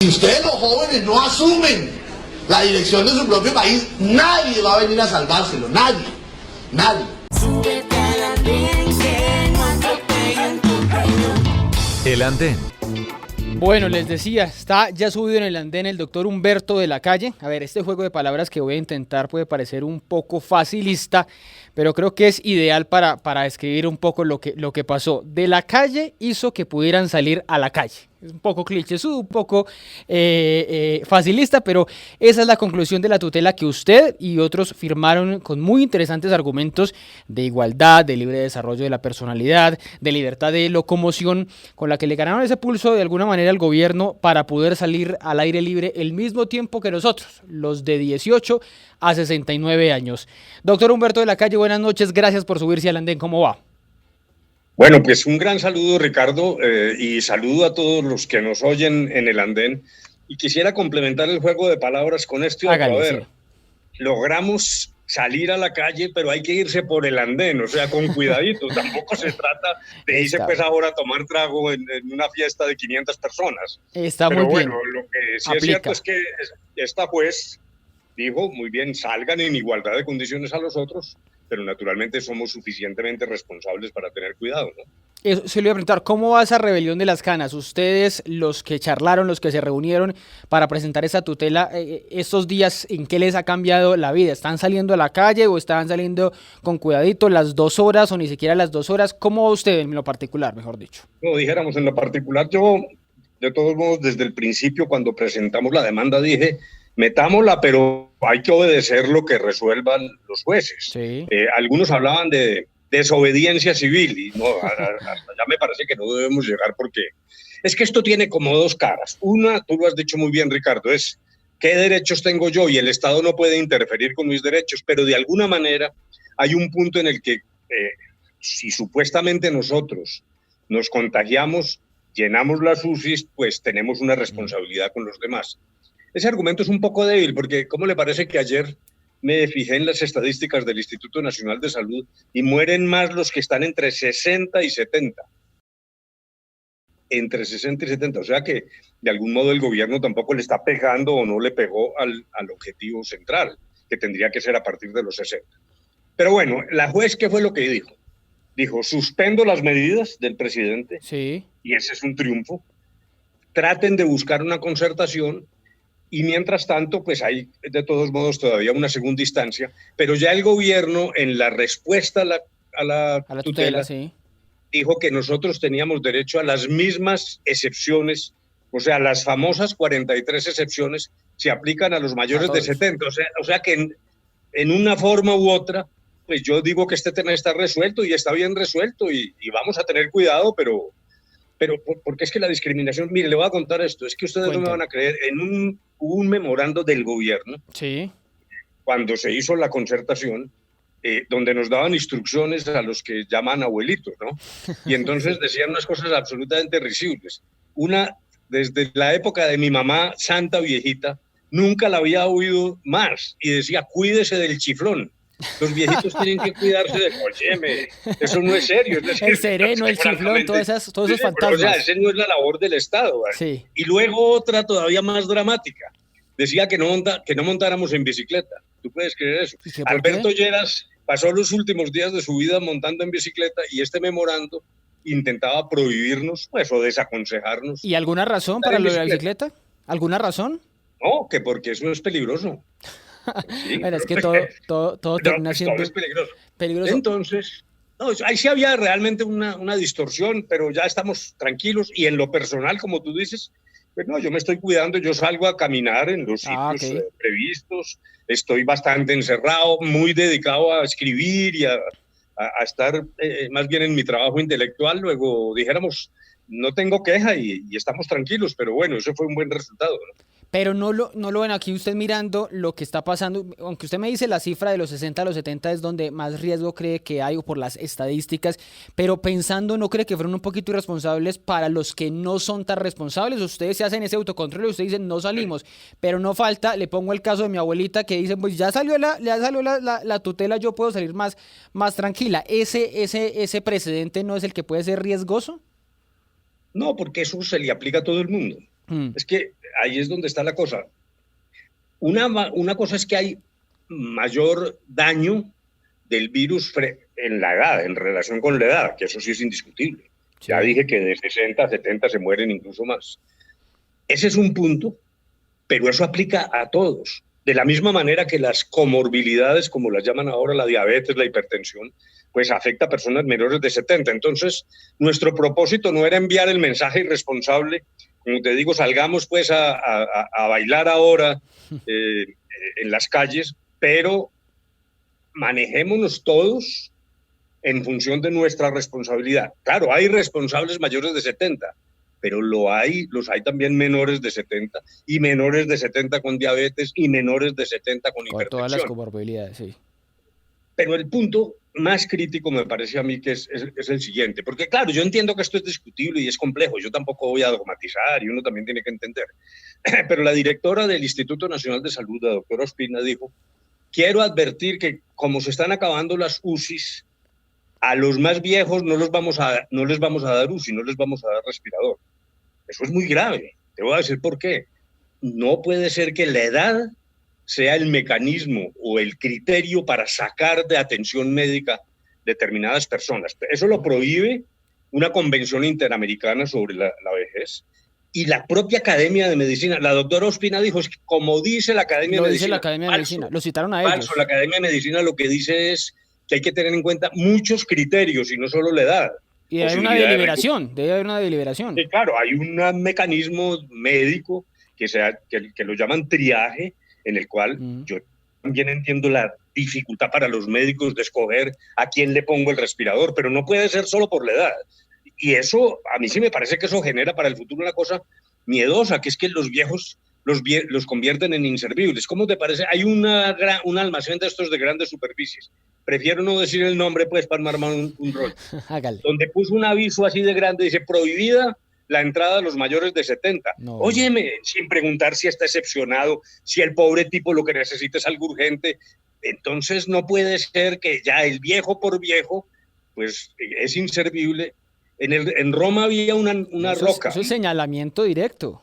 Si ustedes los jóvenes no asumen la dirección de su propio país, nadie va a venir a salvárselo, nadie, nadie. El Andén. Bueno, les decía, está ya subido en el andén el doctor Humberto de la Calle. A ver, este juego de palabras que voy a intentar puede parecer un poco facilista, pero creo que es ideal para describir un poco lo que pasó. De la Calle hizo que pudieran salir a la calle. Es un poco clichésudo, un poco facilista, pero esa es la conclusión de la tutela que usted y otros firmaron con muy interesantes argumentos de igualdad, de libre desarrollo de la personalidad, de libertad de locomoción, con la que le ganaron ese pulso de alguna manera al gobierno para poder salir al aire libre el mismo tiempo que nosotros, los de 18 a 69 años. Doctor Humberto de la Calle, buenas noches, gracias por subirse al andén, ¿cómo va? Bueno, pues un gran saludo, Ricardo, y saludo a todos los que nos oyen en el andén. Y quisiera complementar el juego de palabras con esto. Hágale, a ver, sí. Logramos salir a la calle, pero hay que irse por el andén, o sea, con cuidadito. Tampoco se trata de irse pues ahora a tomar trago en una fiesta de 500 personas. Está pero muy bien. Bueno, lo que sí es cierto es que esta juez dijo, muy bien, salgan en igualdad de condiciones a los otros, pero naturalmente somos suficientemente responsables para tener cuidado, ¿no? Eso, se le iba a preguntar, ¿cómo va esa rebelión de las canas? Ustedes, los que charlaron, los que se reunieron para presentar esa tutela, estos días, ¿en qué les ha cambiado la vida? ¿Están saliendo a la calle o están saliendo con cuidadito las 2 horas o ni siquiera las 2 horas? ¿Cómo va usted en lo particular, mejor dicho? No, dijéramos en lo particular, yo, de todos modos, desde el principio, cuando presentamos la demanda, dije, metámosla, pero hay que obedecer lo que resuelvan los jueces. Sí. Algunos hablaban de desobediencia civil y no, ya me parece que no debemos llegar porque es que esto tiene como 2 caras. Una, tú lo has dicho muy bien, Ricardo, es qué derechos tengo yo y el Estado no puede interferir con mis derechos, pero de alguna manera hay un punto en el que si supuestamente nosotros nos contagiamos, llenamos las UCIs, pues tenemos una responsabilidad con los demás. Ese argumento es un poco débil porque, ¿cómo le parece que ayer me fijé en las estadísticas del Instituto Nacional de Salud y mueren más los que están entre 60 y 70? Entre 60 y 70, o sea que de algún modo el gobierno tampoco le está pegando o no le pegó al objetivo central, que tendría que ser a partir de los 60. Pero bueno, la juez, ¿qué fue lo que dijo? Dijo, suspendo las medidas del presidente, sí, y ese es un triunfo. Traten de buscar una concertación. Y mientras tanto, pues hay de todos modos todavía una segunda instancia, pero ya el gobierno en la respuesta a la tutela sí, dijo que nosotros teníamos derecho a las mismas excepciones, o sea, las famosas 43 excepciones se aplican a los mayores de 70, o sea que en una forma u otra, pues yo digo que este tema está resuelto y está bien resuelto y vamos a tener cuidado, pero porque es que la discriminación, mire, le voy a contar esto, es que ustedes no me van a creer, hubo un memorando del gobierno, sí, cuando se hizo la concertación, donde nos daban instrucciones a los que llaman abuelitos, ¿no? Y entonces decían unas cosas absolutamente risibles. Una, desde la época de mi mamá, santa viejita, nunca la había oído más, y decía, cuídese del chiflón. Los viejitos tienen que cuidarse de óyeme, eso no es serio. Es decir, el sereno, el chiflón, todos esos fantasmas. Pero, o sea, esa no es la labor del Estado. Sí. Y luego otra todavía más dramática. Decía que no montáramos en bicicleta. ¿Tú puedes creer eso? Alberto Lleras pasó los últimos días de su vida montando en bicicleta y este memorando intentaba prohibirnos, pues, o desaconsejarnos. ¿Y alguna razón para lo de la bicicleta? ¿Alguna razón? No, que porque eso es peligroso. Sí, bueno, es que todo termina siendo todo es peligroso. Entonces, no, ahí sí había realmente una distorsión, pero ya estamos tranquilos y en lo personal, como tú dices, pues no, yo me estoy cuidando, yo salgo a caminar en los sitios previstos, estoy bastante encerrado, muy dedicado a escribir y a estar más bien en mi trabajo intelectual, luego dijéramos, no tengo queja y estamos tranquilos, pero bueno, eso fue un buen resultado, ¿no? Pero no lo ven aquí usted mirando lo que está pasando, aunque usted me dice la cifra de los 60 a los 70 es donde más riesgo cree que hay por las estadísticas, pero pensando, ¿no cree que fueron un poquito irresponsables para los que no son tan responsables? Ustedes se hacen ese autocontrol y ustedes dicen, no salimos, pero no falta, le pongo el caso de mi abuelita que dice, pues ya salió la tutela, yo puedo salir más tranquila. ¿Ese precedente no es el que puede ser riesgoso? No, porque eso se le aplica a todo el mundo. Es que ahí es donde está la cosa. Una cosa es que hay mayor daño del virus en la edad, en relación con la edad, que eso sí es indiscutible. Sí. Ya dije que de 60 a 70 se mueren incluso más. Ese es un punto, pero eso aplica a todos. De la misma manera que las comorbilidades, como las llaman ahora, la diabetes, la hipertensión, pues afecta a personas menores de 70. Entonces, nuestro propósito no era enviar el mensaje irresponsable, como te digo, salgamos pues a bailar ahora en las calles, pero manejémonos todos en función de nuestra responsabilidad. Claro, hay responsables mayores de 70, pero los hay también menores de 70, y menores de 70 con diabetes, y menores de 70 con hipertensión. Todas las comorbilidades, sí. Pero el punto más crítico me parece a mí que es el siguiente, porque claro, yo entiendo que esto es discutible y es complejo, yo tampoco voy a dogmatizar y uno también tiene que entender, pero la directora del Instituto Nacional de Salud, la doctora Ospina, dijo: quiero advertir que como se están acabando las UCIs, a los más viejos no les vamos a dar UCI, no les vamos a dar respirador. Eso es muy grave. Te voy a decir por qué. No puede ser que la edad sea el mecanismo o el criterio para sacar de atención médica determinadas personas. Eso lo prohíbe una convención interamericana sobre la vejez y la propia Academia de Medicina. La doctora Ospina dijo, es que como dice la Academia de Medicina. Lo dice la Academia de Medicina, lo citaron a ellos. La Academia de Medicina lo que dice es que hay que tener en cuenta muchos criterios y no solo la edad. Y hay una deliberación, debe haber una deliberación. Sí, claro, hay un mecanismo médico que lo llaman triaje, en el cual yo también entiendo la dificultad para los médicos de escoger a quién le pongo el respirador, pero no puede ser solo por la edad. Y eso, a mí sí me parece que eso genera para el futuro una cosa miedosa, que es que los viejos los convierten en inservibles. ¿Cómo te parece? Hay un almacén de estos de grandes superficies. Prefiero no decir el nombre, pues, para no armar un rollo. Donde puso un aviso así de grande, dice, prohibida la entrada a los mayores de 70. No. Óyeme, sin preguntar si está excepcionado, si el pobre tipo lo que necesita es algo urgente. Entonces no puede ser que ya el viejo por viejo, pues, es inservible. En Roma había una roca. Eso es señalamiento directo.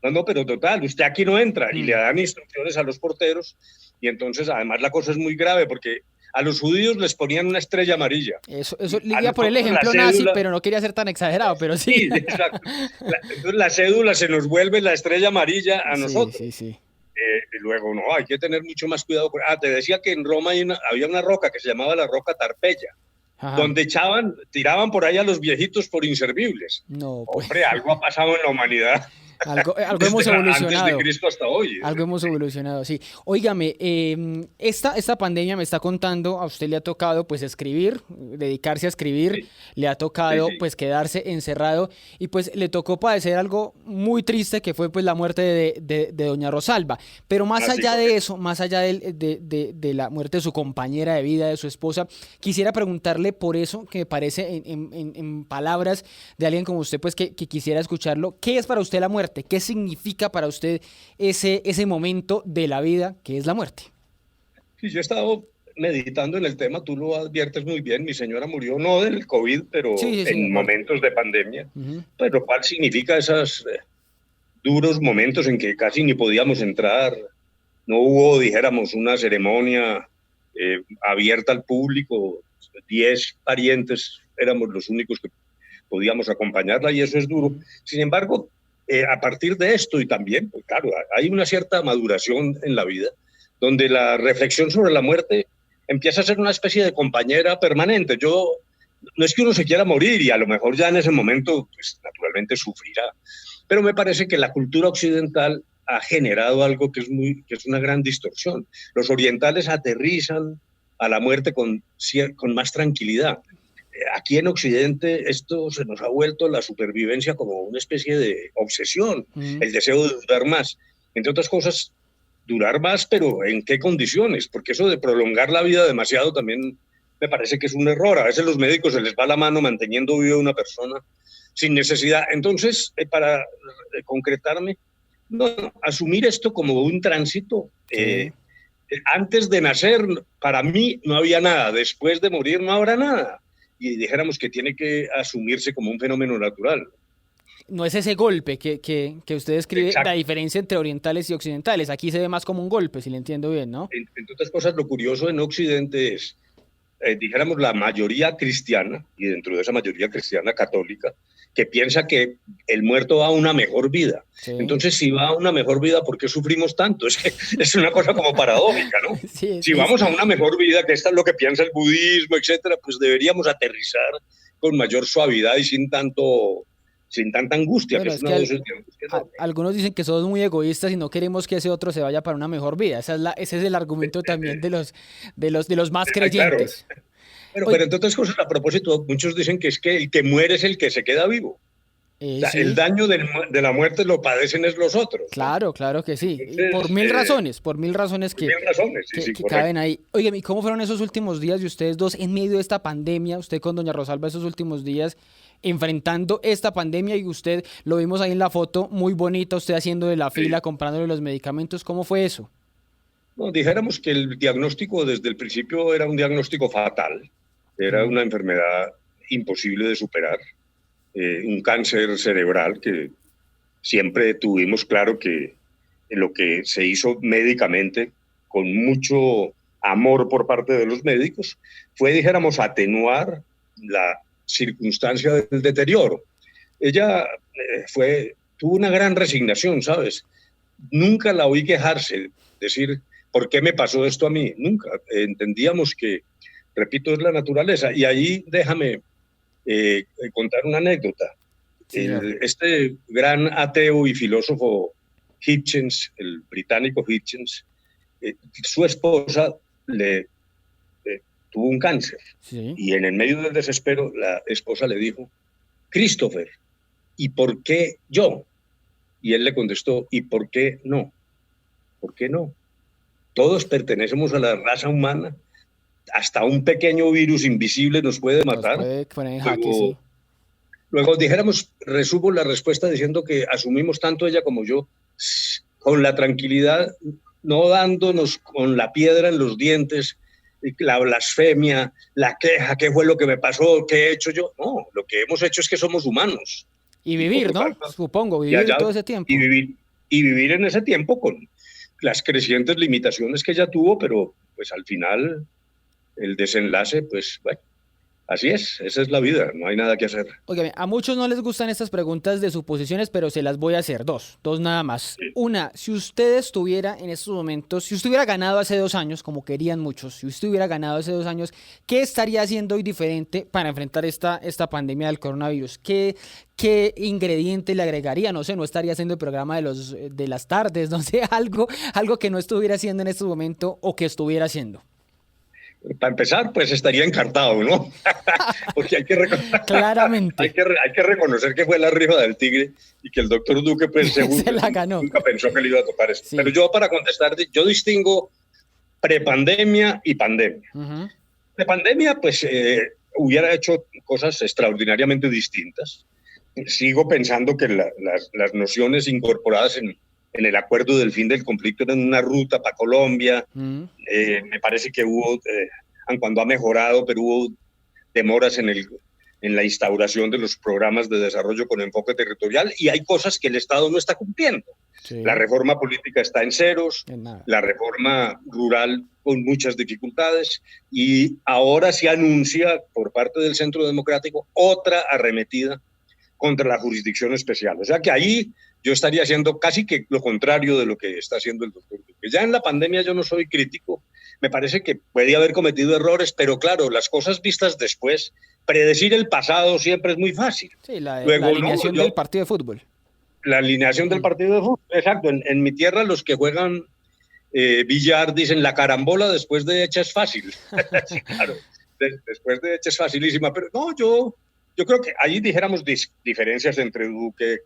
No, pero total, usted aquí no entra, y le dan instrucciones a los porteros, y entonces además la cosa es muy grave, porque a los judíos les ponían una estrella amarilla. Eso iba por el ejemplo nazi, pero no quería ser tan exagerado, pero sí. Sí, exacto. Entonces la cédula se nos vuelve la estrella amarilla a nosotros. Sí. Y luego, no, hay que tener mucho más cuidado. Te decía que en Roma había una roca que se llamaba la roca Tarpeya, donde tiraban por ahí a los viejitos por inservibles. No, pues. Hombre, algo ha pasado en la humanidad. Algo hemos evolucionado. Antes de Cristo hasta hoy. Algo hemos evolucionado, sí. Óigame, esta pandemia me está contando, a usted le ha tocado pues escribir, dedicarse a escribir, sí. Le ha tocado pues quedarse encerrado y pues le tocó padecer algo muy triste que fue pues la muerte de doña Rosalba. Pero más allá de eso, más allá de la muerte de su compañera de vida, de su esposa, quisiera preguntarle por eso, que me parece en palabras de alguien como usted pues que quisiera escucharlo, ¿qué es para usted la muerte? ¿Qué significa para usted ese momento de la vida que es la muerte? Sí, yo he estado meditando en el tema, tú lo adviertes muy bien, mi señora murió no del COVID, pero en momentos de pandemia, pues lo cual significa esos duros momentos en que casi ni podíamos entrar, no hubo, dijéramos, una ceremonia abierta al público, 10 parientes éramos los únicos que podíamos acompañarla y eso es duro. Sin embargo, a partir de esto y también, pues claro, hay una cierta maduración en la vida, donde la reflexión sobre la muerte empieza a ser una especie de compañera permanente. No es que uno se quiera morir y a lo mejor ya en ese momento, pues naturalmente sufrirá, pero me parece que la cultura occidental ha generado algo que es una gran distorsión. Los orientales aterrizan a la muerte con más tranquilidad. Aquí en Occidente esto se nos ha vuelto la supervivencia como una especie de obsesión, el deseo de durar más. Entre otras cosas, durar más, pero ¿en qué condiciones? Porque eso de prolongar la vida demasiado también me parece que es un error. A veces los médicos se les va la mano manteniendo viva a una persona sin necesidad. Entonces, para concretarme, asumir esto como un tránsito. Antes de nacer, para mí no había nada. Después de morir no habrá nada. Y dijéramos que tiene que asumirse como un fenómeno natural. no es ese golpe que usted describe, Exacto. la diferencia entre orientales y occidentales. Aquí se ve más como un golpe, si le entiendo bien, ¿no? Entre otras cosas, lo curioso en Occidente es, dijéramos, la mayoría cristiana, y dentro de esa mayoría cristiana católica, que piensa que el muerto va a una mejor vida. Sí. Entonces, si va a una mejor vida, ¿por qué sufrimos tanto? Es que es una cosa como paradójica, ¿no? Sí, Si vamos a una mejor vida, que esto es lo que piensa el budismo, etcétera, pues deberíamos aterrizar con mayor suavidad y sin tanta angustia, Bueno, que es es una que dosis de angustia enorme. algunos dicen que somos muy egoístas y no queremos que ese otro se vaya para una mejor vida. Ese es el argumento también de los más Claro. creyentes. Pero Oye, entre otras cosas, a propósito, muchos dicen que es que el que muere es el que se queda vivo. O sea, sí, el daño de la muerte lo padecen es los otros, ¿no? claro que sí. Y Entonces, por mil razones, por mil razones por mil razones, sí, sí, que correcto. caben ahí. Oye, ¿y cómo fueron esos últimos días de ustedes dos en medio de esta pandemia? Usted con doña Rosalba esos últimos días enfrentando esta pandemia y usted, lo vimos ahí en la foto, muy bonita, usted haciendo de la fila, comprándole los medicamentos. ¿Cómo fue eso? No, dijéramos que el diagnóstico desde el principio era un diagnóstico fatal, era una enfermedad imposible de superar, un cáncer cerebral que siempre tuvimos claro que lo que se hizo médicamente con mucho amor por parte de los médicos fue, dijéramos, atenuar la circunstancia del deterioro. Ella tuvo una gran resignación, ¿sabes? Nunca la oí quejarse, decir, ¿por qué me pasó esto a mí? Nunca. Entendíamos que, repito, es la naturaleza. Y ahí déjame contar una anécdota. Este gran ateo y filósofo Hitchens, el británico Hitchens, su esposa tuvo un cáncer. Sí. Y en el medio del desespero, la esposa le dijo, Christopher, ¿y por qué yo? Y él le contestó, ¿y por qué no? ¿Por qué no? Todos pertenecemos a la raza humana. Hasta un pequeño virus invisible nos puede matar. Nos puede poner en jaque, sí. Luego dijéramos, resumo la respuesta diciendo que asumimos tanto ella como yo, con la tranquilidad, no dándonos con la piedra en los dientes, la blasfemia, la queja, qué fue lo que me pasó, qué he hecho yo. No, lo que hemos hecho es que somos humanos. Y vivir, ¿no? Supongo, vivir todo ese tiempo. Y vivir en ese tiempo con las crecientes limitaciones que ella tuvo, pero pues al final el desenlace, pues bueno, así es, esa es la vida, no hay nada que hacer. Oigan, a muchos no les gustan estas preguntas de suposiciones, pero se las voy a hacer, dos nada más. Sí. Una, si usted estuviera en estos momentos, si usted hubiera ganado hace 2 años, como querían muchos, si usted hubiera ganado hace 2 años, ¿qué estaría haciendo hoy diferente para enfrentar esta pandemia del coronavirus? ¿Qué ingrediente le agregaría? No sé, no estaría haciendo el programa de las tardes, no sé, algo que no estuviera haciendo en este momento o que estuviera haciendo. Para empezar, pues estaría encartado, ¿no? Porque hay que Claramente. hay que reconocer que fue la rifa del tigre y que el doctor Duque, pues, según Se la ganó. nunca pensó que le iba a tocar esto. Sí. Pero yo, para contestar, yo distingo prepandemia y pandemia. Uh-huh. Prepandemia, pues, hubiera hecho cosas extraordinariamente distintas. Sigo pensando que las nociones incorporadas en el acuerdo del fin del conflicto eran una ruta para Colombia. Me parece que hubo, cuando ha mejorado, pero hubo demoras en la instauración de los programas de desarrollo con enfoque territorial y hay cosas que el Estado no está cumpliendo. Sí. La reforma política está en ceros, la reforma rural con muchas dificultades y ahora se anuncia por parte del Centro Democrático otra arremetida contra la jurisdicción especial. O sea que ahí yo estaría haciendo casi que lo contrario de lo que está haciendo el doctor Duque. Ya en la pandemia yo no soy crítico, me parece que podía haber cometido errores, pero claro, las cosas vistas después, predecir el pasado siempre es muy fácil. Sí, la alineación del partido de fútbol. La alineación del partido de fútbol, exacto. En mi tierra los que juegan billar dicen la carambola después de hecha es fácil. Claro, después de hecha es facilísima, pero no, yo creo que ahí dijéramos diferencias entre Duque,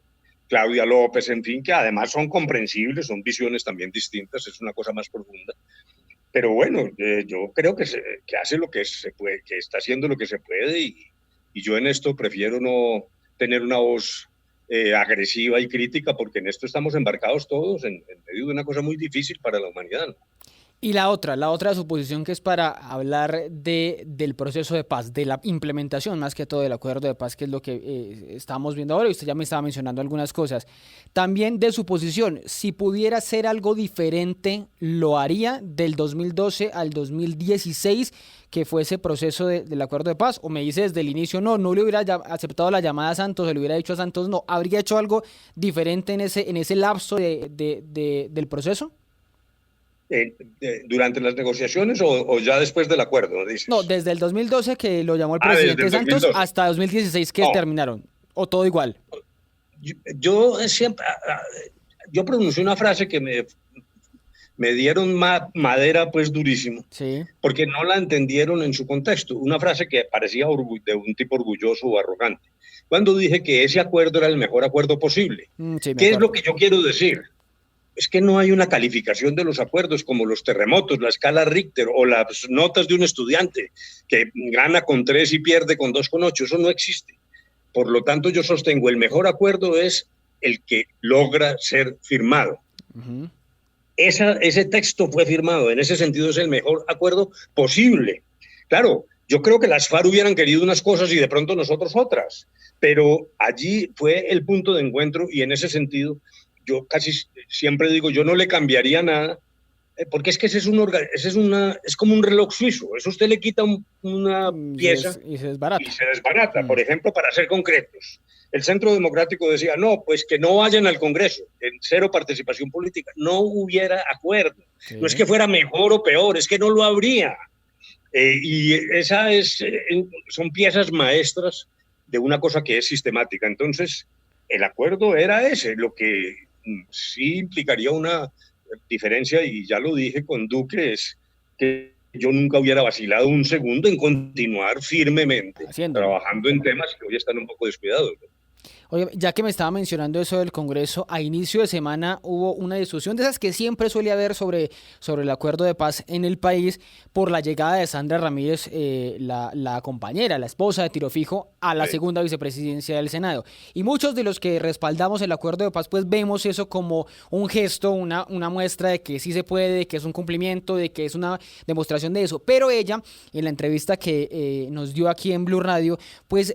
Claudia López, en fin, que además son comprensibles, son visiones también distintas, es una cosa más profunda. Pero bueno, yo creo que hace lo que se puede, que está haciendo lo que se puede y yo en esto prefiero no tener una voz agresiva y crítica porque en esto estamos embarcados todos en medio de una cosa muy difícil para la humanidad, ¿no? Y la otra suposición que es para hablar del proceso de paz, de la implementación más que todo del acuerdo de paz, que es lo que estamos viendo ahora, y usted ya me estaba mencionando algunas cosas. También de su posición, si pudiera ser algo diferente, ¿lo haría del 2012 al 2016, que fue ese proceso del acuerdo de paz? ¿O me dice desde el inicio, no le hubiera aceptado la llamada a Santos, se le hubiera dicho a Santos, no, habría hecho algo diferente en ese lapso del proceso? ¿Durante las negociaciones o ya después del acuerdo, dices? No, desde el 2012 que lo llamó el Desde presidente el Santos 2012. hasta 2016 que No. terminaron. ¿O todo igual? Yo siempre, yo pronuncié una frase que me dieron madera pues durísimo, Sí. porque no la entendieron en su contexto. Una frase que parecía de un tipo orgulloso o arrogante. Cuando dije que ese acuerdo era el mejor acuerdo posible. Sí, me ¿Qué es acuerdo. lo que yo quiero decir? Es que no hay una calificación de los acuerdos como los terremotos, la escala Richter o las notas de un estudiante que gana con 3 y pierde con 2,8. Eso no existe. Por lo tanto, yo sostengo, el mejor acuerdo es el que logra ser firmado. Uh-huh. Ese texto fue firmado, en ese sentido es el mejor acuerdo posible. Claro, yo creo que las FARC hubieran querido unas cosas y de pronto nosotros otras, pero allí fue el punto de encuentro y en ese sentido yo casi siempre digo, yo no le cambiaría nada, porque es que ese es como un reloj suizo, eso usted le quita una pieza y se desbarata. Y se desbarata. Por ejemplo, para ser concretos, el Centro Democrático decía, no, pues que no vayan al Congreso, en cero participación política, no hubiera acuerdo. Sí. No es que fuera mejor o peor, es que no lo habría. Y son piezas maestras de una cosa que es sistemática. Entonces, el acuerdo era ese, lo que sí implicaría una diferencia, y ya lo dije con Duque, es que yo nunca hubiera vacilado un segundo en continuar firmemente trabajando en temas que hoy están un poco descuidados, ¿no? Oye, ya que me estaba mencionando eso del Congreso, a inicio de semana hubo una discusión de esas que siempre suele haber sobre el acuerdo de paz en el país por la llegada de Sandra Ramírez, la compañera, la esposa de Tiro Fijo, a la segunda vicepresidencia del Senado. Y muchos de los que respaldamos el acuerdo de paz, pues vemos eso como un gesto, una muestra de que sí se puede, de que es un cumplimiento, de que es una demostración de eso. Pero ella, en la entrevista que nos dio aquí en Blue Radio, pues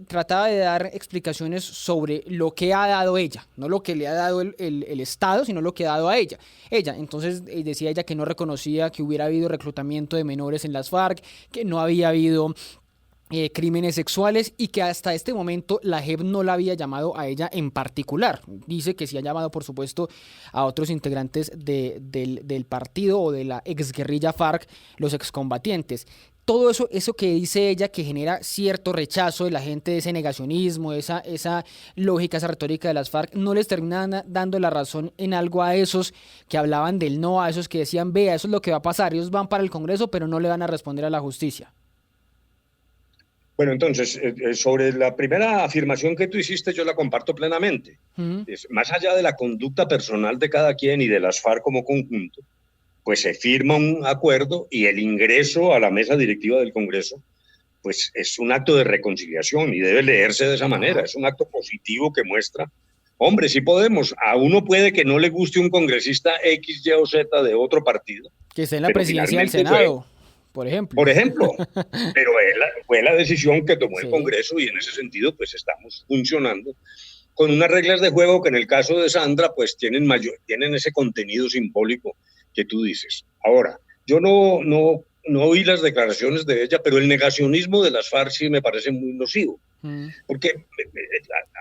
trataba de dar explicaciones sobre lo que ha dado ella, no lo que le ha dado el Estado, sino lo que ha dado a ella. Entonces decía ella que no reconocía que hubiera habido reclutamiento de menores en las FARC, que no había habido crímenes sexuales y que hasta este momento la JEP no la había llamado a ella en particular. Dice que sí ha llamado, por supuesto, a otros integrantes del partido o de la exguerrilla FARC, los excombatientes. Todo eso que dice ella, que genera cierto rechazo de la gente, de ese negacionismo, esa lógica, esa retórica de las FARC, no les termina dando la razón en algo a esos que hablaban del no, a esos que decían, vea, eso es lo que va a pasar, ellos van para el Congreso, pero no le van a responder a la justicia. Bueno, entonces, sobre la primera afirmación que tú hiciste, yo la comparto plenamente. Uh-huh. Más allá de la conducta personal de cada quien y de las FARC como conjunto, pues se firma un acuerdo y el ingreso a la mesa directiva del Congreso, pues es un acto de reconciliación y debe leerse de esa manera. Es un acto positivo que muestra, hombre, sí podemos. A uno puede que no le guste un congresista X, Y o Z de otro partido. Que esté en la presidencia del Senado, por ejemplo. Por ejemplo, pero fue la decisión que tomó el Congreso y en ese sentido pues estamos funcionando con unas reglas de juego que en el caso de Sandra pues tienen ese contenido simbólico que tú dices. Ahora, yo no oí las declaraciones de ella, pero el negacionismo de las FARC sí me parece muy nocivo, porque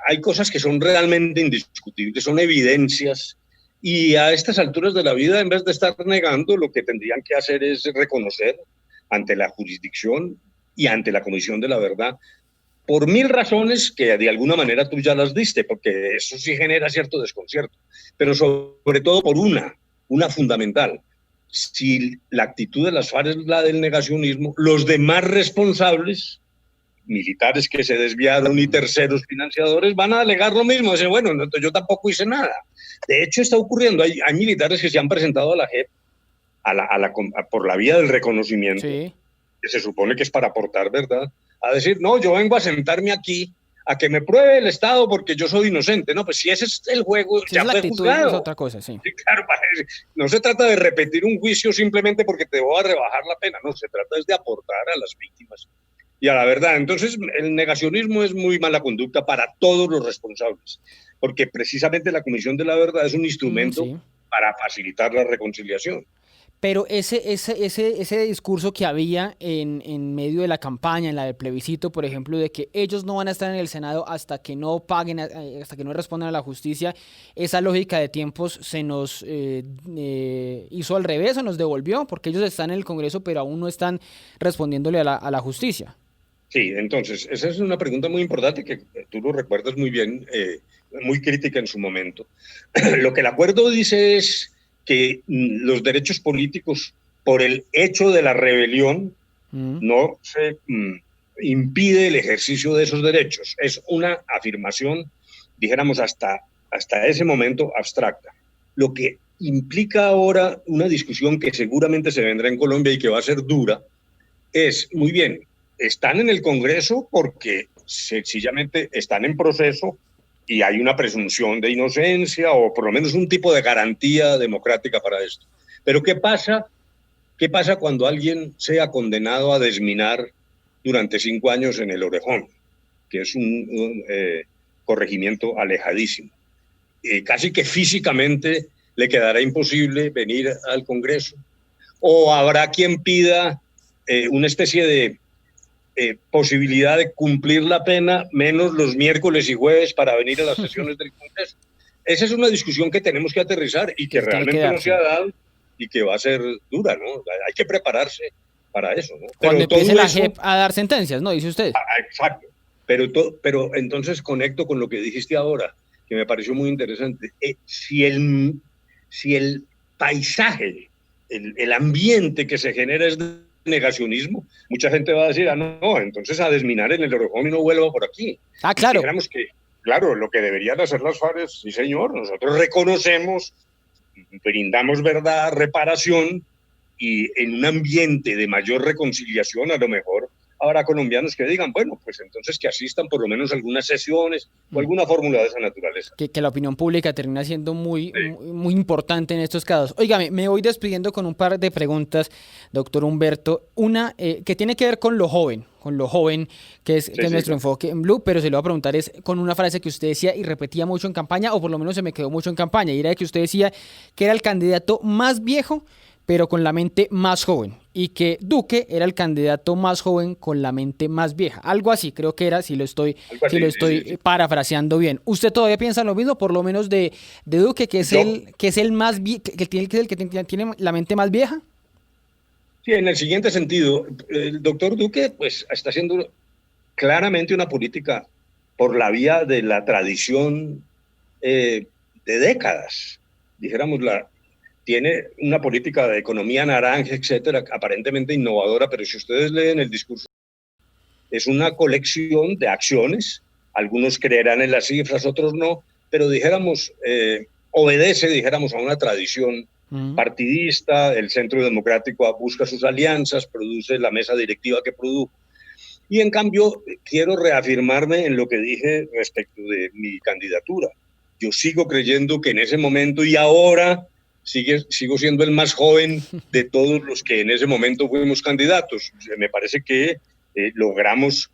hay cosas que son realmente indiscutibles, son evidencias, y a estas alturas de la vida, en vez de estar negando, lo que tendrían que hacer es reconocer ante la jurisdicción y ante la Comisión de la Verdad, por 1000 razones que de alguna manera tú ya las diste, porque eso sí genera cierto desconcierto, pero sobre todo por una fundamental. Si la actitud de las FARC es la del negacionismo, los demás responsables, militares que se desviaron y terceros financiadores, van a alegar lo mismo. Dicen, bueno, yo tampoco hice nada. De hecho, está ocurriendo. Hay militares que se han presentado a la JEP por la vía del reconocimiento, que se supone que es para aportar verdad, a decir, no, yo vengo a sentarme aquí a que me pruebe el Estado porque yo soy inocente. No, pues si ese es el juego, Si ya es la fue actitud, juzgado. es otra cosa, sí. Sí, claro, no se trata de repetir un juicio simplemente porque te voy a rebajar la pena, no, se trata es de aportar a las víctimas y a la verdad. Entonces, el negacionismo es muy mala conducta para todos los responsables, porque precisamente la Comisión de la Verdad es un instrumento Sí. para facilitar la reconciliación. Pero ese discurso que había en medio de la campaña, en la del plebiscito, por ejemplo, de que ellos no van a estar en el Senado hasta que no paguen, hasta que no respondan a la justicia, esa lógica de tiempos se nos hizo al revés o nos devolvió, porque ellos están en el Congreso, pero aún no están respondiéndole a la justicia. Sí, entonces, esa es una pregunta muy importante que tú lo recuerdas muy bien, muy crítica en su momento. Lo que el acuerdo dice es que los derechos políticos, por el hecho de la rebelión, no se impide el ejercicio de esos derechos. Es una afirmación, dijéramos, hasta ese momento abstracta. Lo que implica ahora una discusión que seguramente se vendrá en Colombia y que va a ser dura, es, muy bien, están en el Congreso porque sencillamente están en proceso y hay una presunción de inocencia o por lo menos un tipo de garantía democrática para esto. Pero ¿qué pasa? ¿Qué pasa cuando alguien sea condenado a desminar durante 5 años en el Orejón, que es un corregimiento alejadísimo? Casi que físicamente le quedará imposible venir al Congreso. O habrá quien pida una especie de posibilidad de cumplir la pena menos los miércoles y jueves para venir a las sesiones del Congreso. Esa es una discusión que tenemos que aterrizar y que realmente no se ha dado y que va a ser dura, ¿no? Hay que prepararse para eso, ¿no? Cuando pero empiece todo la eso, JEP a dar sentencias, ¿no? Dice usted. Exacto. Pero entonces conecto con lo que dijiste ahora, que me pareció muy interesante. Si el paisaje, el ambiente que se genera es de negacionismo, mucha gente va a decir, no, entonces a desminar en el Orejón y no vuelva por aquí. Claro. Dijéramos que, claro, lo que deberían hacer las FARC es, sí señor, nosotros reconocemos, brindamos verdad, reparación, y en un ambiente de mayor reconciliación, a lo mejor habrá colombianos que digan, bueno, pues entonces que asistan por lo menos a algunas sesiones o alguna fórmula de esa naturaleza. Que la opinión pública termina siendo muy importante en estos casos. Óigame, me voy despidiendo con un par de preguntas, doctor Humberto. Una que tiene que ver con lo joven que es nuestro enfoque en Blue, pero se lo voy a preguntar es con una frase que usted decía y repetía mucho en campaña, o por lo menos se me quedó mucho en campaña, y era que usted decía que era el candidato más viejo, pero con la mente más joven, y que Duque era el candidato más joven con la mente más vieja. Algo así, creo que era, si lo estoy parafraseando bien. ¿Usted todavía piensa lo mismo, por lo menos de Duque, que es el más que tiene la mente más vieja? Sí, en el siguiente sentido, el doctor Duque pues está haciendo claramente una política por la vía de la tradición de décadas, dijéramos tiene una política de economía naranja, etcétera, aparentemente innovadora, pero si ustedes leen el discurso, es una colección de acciones, algunos creerán en las cifras, otros no, pero dijéramos, obedece, dijéramos, a una tradición partidista, el Centro Democrático busca sus alianzas, produce la mesa directiva que produjo, y en cambio quiero reafirmarme en lo que dije respecto de mi candidatura. Yo sigo creyendo que en ese momento y ahora sigo siendo el más joven de todos los que en ese momento fuimos candidatos. Me parece que logramos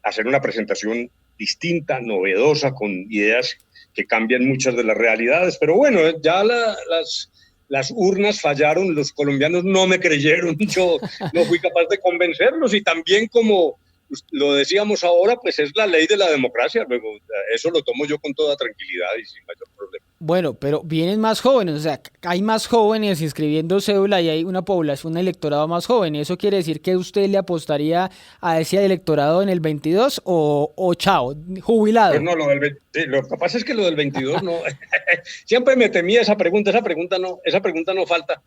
hacer una presentación distinta, novedosa, con ideas que cambian muchas de las realidades. Pero bueno, ya las urnas fallaron, los colombianos no me creyeron, yo no fui capaz de convencerlos y también como lo decíamos ahora, pues es la ley de la democracia, luego eso lo tomo yo con toda tranquilidad y sin mayor problema. Bueno, pero vienen más jóvenes, o sea, hay más jóvenes inscribiendo cédula y hay una población, un electorado más joven. ¿Eso quiere decir que usted le apostaría a ese electorado en el 22 o chao, jubilado? Pues no, lo que pasa es que lo del 22 no, siempre me temía esa pregunta no falta.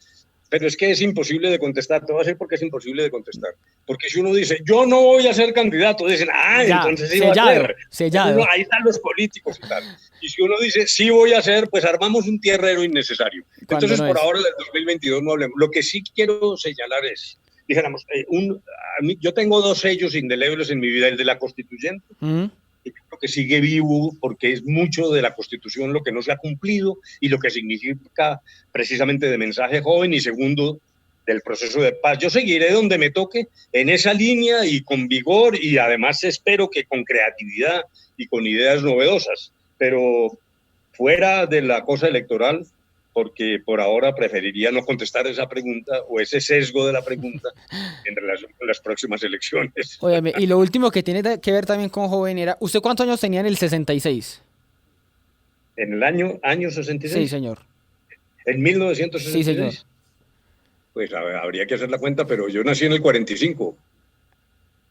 Pero es que es imposible de contestar. Te voy a decir por qué es imposible de contestar. Porque si uno dice, yo no voy a ser candidato, dicen, entonces sí va a ser. Sellado. Ahí están los políticos y tal. Y si uno dice, sí voy a ser, pues armamos un tierrero innecesario. Entonces, por ahora, del 2022 no hablemos. Lo que sí quiero señalar es, dijéramos, yo tengo 2 sellos indelebles en mi vida, el de la constituyente que yo creo que sigue vivo porque es mucho de la Constitución lo que no se ha cumplido y lo que significa precisamente de mensaje joven, y segundo, del proceso de paz. Yo seguiré donde me toque en esa línea y con vigor, y además espero que con creatividad y con ideas novedosas, pero fuera de la cosa electoral, porque por ahora preferiría no contestar esa pregunta o ese sesgo de la pregunta en relación con las próximas elecciones. Óyeme, y lo último que tiene que ver también con joven era, ¿usted cuántos años tenía en el 66? ¿En el año 66? Sí, señor. ¿En 1966? Sí, señor. Pues habría que hacer la cuenta, pero yo nací en el 45.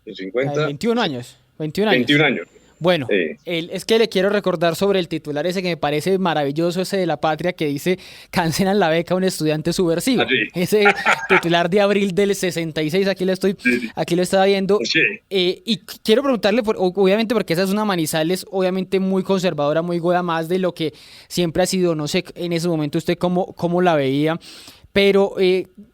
En 50. 21 años. 21 años. 21 años. Bueno, es que le quiero recordar sobre el titular ese que me parece maravilloso, ese de La Patria, que dice: cancelan la beca a un estudiante subversivo. Ah, sí. Ese titular de abril del 66, aquí lo estaba viendo. Sí. Y quiero preguntarle, obviamente, porque esa es una Manizales, obviamente muy conservadora, muy goda, más de lo que siempre ha sido. No sé en ese momento usted cómo la veía, pero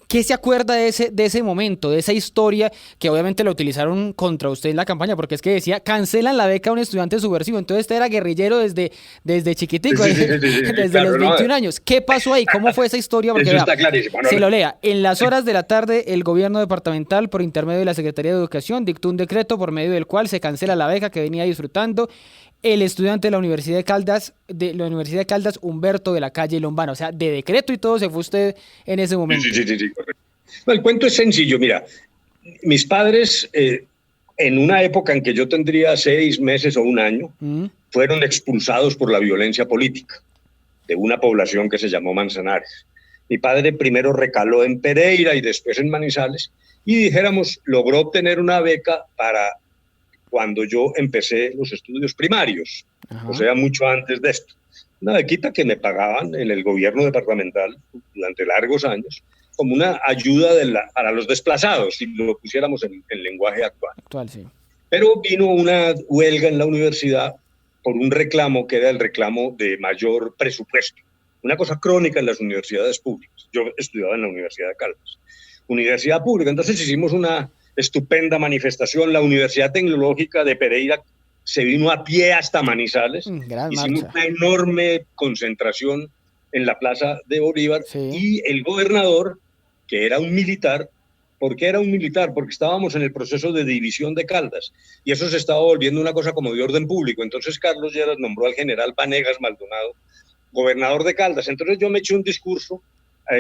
¿qué se acuerda de ese momento, de esa historia que obviamente la utilizaron contra usted en la campaña? Porque es que decía: cancelan la beca a un estudiante subversivo. Entonces usted era guerrillero desde chiquitico, desde claro, los 21 años. ¿Qué pasó ahí? ¿Cómo fue esa historia? Porque eso está clarísimo. se lo lea. En las horas de la tarde, el gobierno departamental, por intermedio de la Secretaría de Educación, dictó un decreto por medio del cual se cancela la beca que venía disfrutando el estudiante de la Universidad de Caldas, Humberto de la Calle Lombana. O sea, de decreto y todo se fue usted en ese momento. Sí, correcto. No, el cuento es sencillo. Mira, mis padres, en una época en que yo tendría 6 meses o un año, fueron expulsados por la violencia política de una población que se llamó Manzanares. Mi padre primero recaló en Pereira y después en Manizales, y dijéramos, logró obtener una beca para cuando yo empecé los estudios primarios. Ajá. O sea, mucho antes de esto. Una bequita que me pagaban en el gobierno departamental durante largos años, como una ayuda para los desplazados, si lo pusiéramos en lenguaje actual. Sí. Pero vino una huelga en la universidad por un reclamo que era el reclamo de mayor presupuesto. Una cosa crónica en las universidades públicas. Yo estudiaba en la Universidad de Caldas. Universidad pública. Entonces hicimos una estupenda manifestación. La Universidad Tecnológica de Pereira se vino a pie hasta Manizales. Hicimos una enorme concentración en la Plaza de Bolívar, sí. Y el gobernador, que era un militar. ¿Por qué era un militar? Porque estábamos en el proceso de división de Caldas y eso se estaba volviendo una cosa como de orden público. Entonces Carlos Lleras nombró al general Vanegas Maldonado gobernador de Caldas. Entonces yo me eché un discurso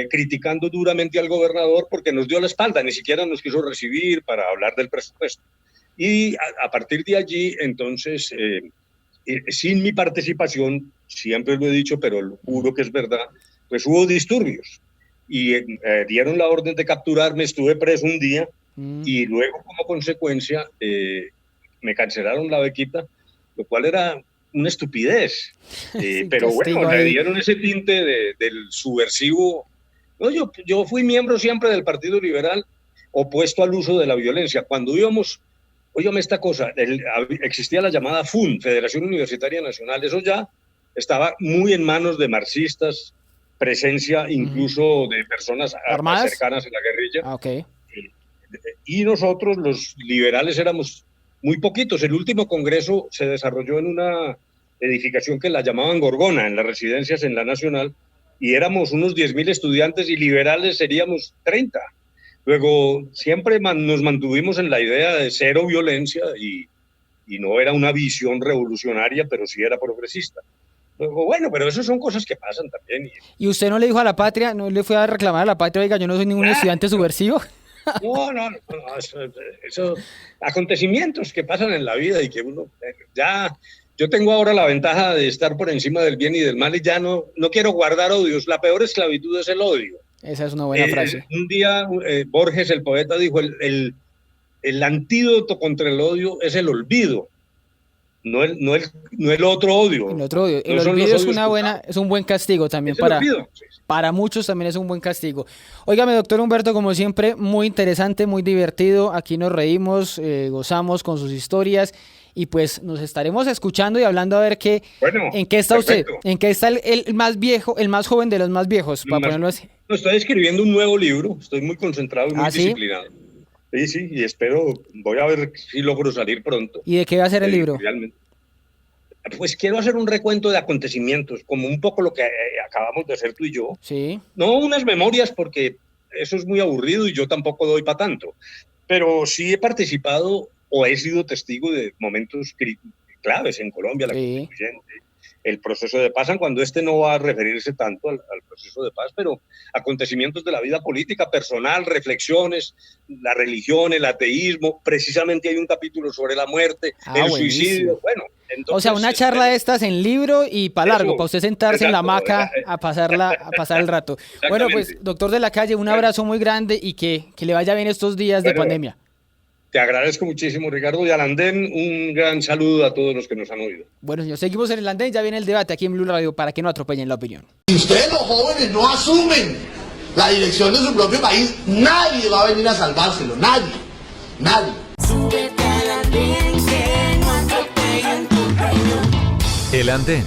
criticando duramente al gobernador porque nos dio la espalda, ni siquiera nos quiso recibir para hablar del presupuesto. Y a partir de allí, entonces, sin mi participación, siempre lo he dicho, pero juro que es verdad, pues hubo disturbios. Y dieron la orden de capturarme, estuve preso un día y luego como consecuencia me cancelaron la bequita, lo cual era una estupidez. Sí, pero bueno, le dieron ese tinte del subversivo. No, yo fui miembro siempre del Partido Liberal, opuesto al uso de la violencia. Cuando íbamos, óyame esta cosa, existía la llamada FUN, Federación Universitaria Nacional, eso ya estaba muy en manos de marxistas, presencia incluso de personas ¿armadas? Cercanas a la guerrilla. Ah, okay. Y nosotros, los liberales, éramos muy poquitos. El último congreso se desarrolló en una edificación que la llamaban Gorgona, en las residencias en la Nacional, y éramos unos 10.000 estudiantes y liberales seríamos 30. Luego, siempre nos mantuvimos en la idea de cero violencia y no era una visión revolucionaria, pero sí era progresista. Bueno, pero eso son cosas que pasan también. ¿Y usted no le dijo a la Patria, no le fue a reclamar a la Patria, oiga, yo no soy ningún estudiante subversivo? No, eso acontecimientos que pasan en la vida y que uno ya... Yo tengo ahora la ventaja de estar por encima del bien y del mal y ya no quiero guardar odios. La peor esclavitud es el odio. Esa es una buena frase. Un día Borges, el poeta, dijo, el antídoto contra el odio es el olvido. No el otro odio. El otro odio. El olvido es un buen castigo también para muchos también es un buen castigo. Óigame, doctor Humberto, como siempre, muy interesante, muy divertido. Aquí nos reímos, gozamos con sus historias y pues nos estaremos escuchando y hablando a ver en qué está perfecto. Usted, en qué está el más viejo, el más joven de los más viejos, para ponerlo así. No, estoy escribiendo un nuevo libro, estoy muy concentrado y muy disciplinado. Sí, y espero, voy a ver si logro salir pronto. ¿Y de qué va a ser el libro? Realmente. Pues quiero hacer un recuento de acontecimientos, como un poco lo que acabamos de hacer tú y yo. Sí. No unas memorias, porque eso es muy aburrido y yo tampoco doy para tanto, pero sí he participado o he sido testigo de momentos claves en Colombia, la Sí. constituyente, el proceso de paz, cuando no va a referirse tanto al proceso de paz, pero acontecimientos de la vida política, personal, reflexiones, la religión, el ateísmo, precisamente hay un capítulo sobre la muerte, el buenísimo. suicidio, bueno. Entonces, O sea, una charla de estas en libro y para largo, para usted sentarse en la hamaca a pasar el rato. Bueno, pues, doctor de la Calle, un abrazo muy grande y que le vaya bien estos días de pandemia. Te agradezco muchísimo, Ricardo, y al andén un gran saludo a todos los que nos han oído. Bueno, señor, seguimos en el andén, ya viene el debate aquí en Blue Radio para que no atropellen la opinión. Si ustedes los jóvenes no asumen la dirección de su propio país, nadie va a venir a salvárselo, nadie, nadie. El Andén.